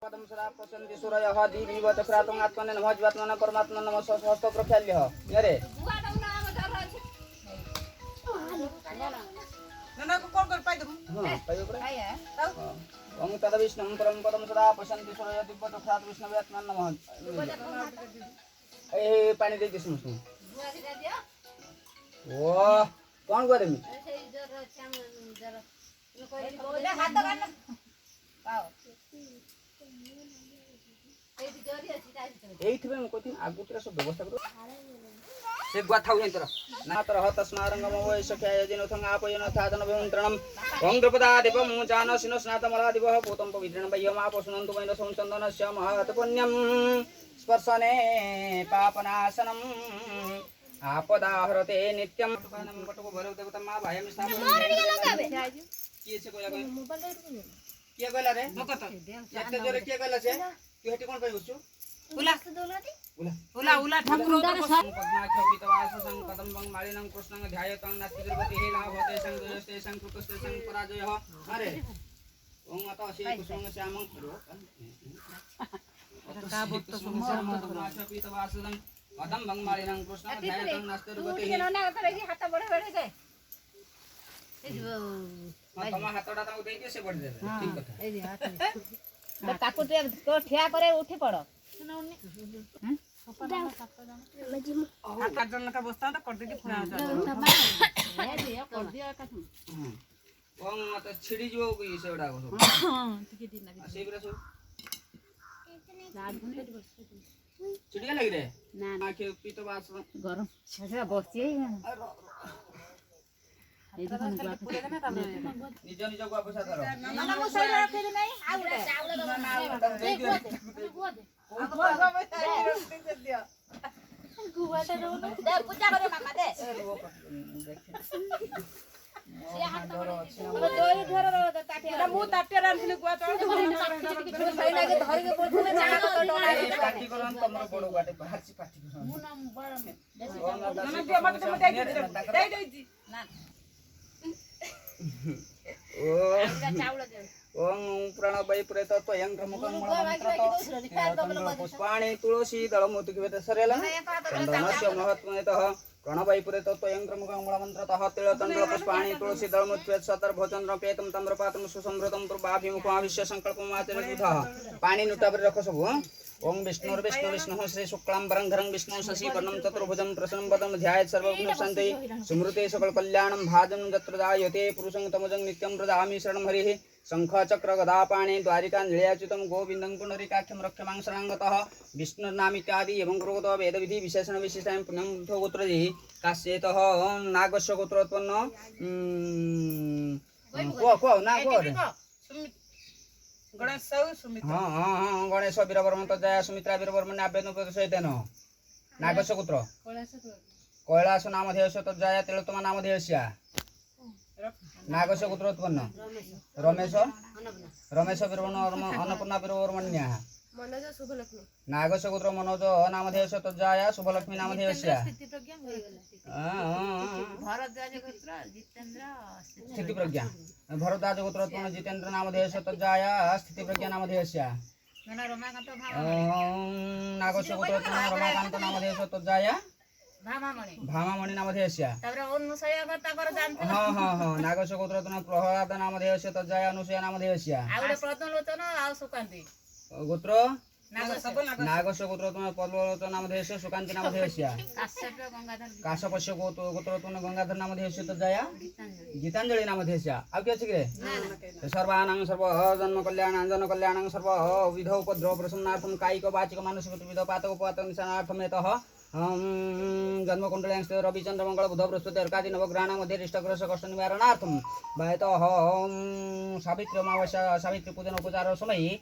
पदम सदा पसंति सूरयः दीविवत प्रातः आत्मने नमः जीवात्मने परमात्मने नमः सहस्त्र प्रख्याल्यः यारे नना को कॉल कर पाई दबु हां पाइयो करे ओम तद विष्णुं परम पदम सदा पसंति सूरयः दिव्यत प्रातः विष्णवे आत्मने नमः ए पानी दे दिस मुसु ओ कौन करे मी हाथ कान पाओ एइथबे म कोथिन आगुतरा सब व्यवस्था करू से गुआ थाउ यंत्र ना तरह तस्मारंगम वै सख्याय जिनो थंग आपयन थादन विमंत्रणम ओम द्रपदा देवम जान सिनो स्नातमला दिवः भूतं पवित्रं वयम आपसुनन्तु वैन संचन्दनस्य महत पुण्यम स्पर्शने पापनाशनम आपदाहरते नित्यम पटको भरव देवता मा भायम स्थापन किए से कोला के कहला रे मकत एते जोरे के कहला से तू हेटी कोन पाइ बसु उला उला उला ठाकुर पद्माख्य पितवास संकदम बंग मालिनं कृष्णं ध्यायतं नास्ति दुर्गति हे लाभ होते संगते संकृतस्ते संपराजय अरे ओम अत असे कुसुम श्यामं का भक्त पद्माख्य पितवास कदम बंग मालिनं कृष्णं ध्यायतं नास्ति दुर्गति हे हाथ बड़े बड़े दे तमा हाथडा ताऊ देई के से बढ़ दे ठीक कथा ए दे हाथ ताकू तो ठिया करे उठी पड़ हाथ जन का बस्ता तो कर दे फुरा जा ए दियो कर दियो का ओम अत छिड़ी जो की सेवडा को हां ठीक ठीक लगे सेबरा सो लाड घुने चिड़िया लगी रे ना आखे पितवास गरम छसे बसि निज निज को पैसा धरो ना मो साइड रखे दे नहीं आ उड़े चावल गुवाटा दो दे पूजा करे मामा दे से हाथ दोरी धर रो ताटिया मु ताटिया रांथिले गुवा तो सही लागे धरि के बोलथले चाहा तो डोला पार्टी करन तमरो बडो गाटे बाहरची पार्टी करन मु ना बड़ में ना दियो मत दे दे ना ओ चावल दे ओम प्रणवै प्रेत त्वयं क्रमुकं मलमन्त्रतो पुष्पाणि तुलसी दलमोति किवेत सरेला चन्दनस्य महत्वमेतः प्रणवै प्रेत त्वयं क्रमुकं मलमन्त्रतः तिलतण्डुल पुष्पाणि तुलसी दलमोति सतर्भचन्द्र पेतं तम्रपातं सुसंवृतं तुर्बाभिमुखमाविश्य संकल्पमाचरितः पानी नुटाबरे रख सब ओम विष्णुर्विष्णु विष्णुः श्री शुक्लांबरं धरं विष्णु शशिवर्णं चतुर्भुजं प्रसन्नं पदं ध्यायेत् सर्वविघ्नोपशान्तये स्मृते सकलकल्याणं भाजं यत्र जायते पुरुषं तमजं नित्यं प्रदामि शरणं हरिः शंख चक्र गदा पाणि द्वारिका निलयाच्युतं गोविन्दं पुनरिकाख्यं रक्षमां शरणागतः विष्णुर्नामित्यादि एवं कुरुत वेदविधि विशेषण विशिष्टां पुण्यं गोत्रजिः काश्येतः नागस्य गोत्रोत्पन्न को ना को गणेश सुमित हाँ हाँ हाँ गणेश वीरवर्मन तो जया सुमित्रा वीरवर्मन आवेदन सहितेन नागस्य गोत्र कैलास नामधेयस्य तो जया तिलोत्तमा नामधेयस्य नागस्य गोत्रोत्पन्न रमेश रमेश वीरवर्मन अन्नपूर्णा वीरवर्मण्या नागस्य गोत्र मनोज नामधेयस्य तो जया शुभलक्ष्मी नामधेयस्य स्थिति प्रज्ञा भरद्वाज गोत्रोत्पन्न जितेन्द्र नामधेयस्य तो जया स्थिति प्रज्ञा नामधेयस्य नागस्य गोत्रोत्पन्न रमाकान्त नामधेयस्य तो जया भामामणि नामधेयस्य हाँ हाँ हाँ नागस्य गोत्रोत्पन्न प्रहलाद नामधेयस्य तो जया अनुसूया नामधेयस्य गोत्र नागस्य गोत्रोत्पन्न पद्मलोचन नामधेयस्य सुकान्ति नामधेयस्य काश्यपस्य गोत्रोत्पन्न गंगाधर नामधेयस्य तो जया गीतांजलि नामधेयस्य आउ के अछि रे सर्वानां सर्व जन्म कल्याणां जन कल्याणां सर्व विध उपद्रव प्रशमनार्थं कायिक वाचिक मानसिक विध पातक पातक निशानार्थमेतः जन्म कुंडल्यांस्ते रविचंद्र मंगल बुध बृहस्पति अर्कादि नवग्रहाणां मध्ये रिष्टग्रह कष्ट निवारणार्थं वायतः सावित्री अमावास्या सावित्री पूजन उपचार समये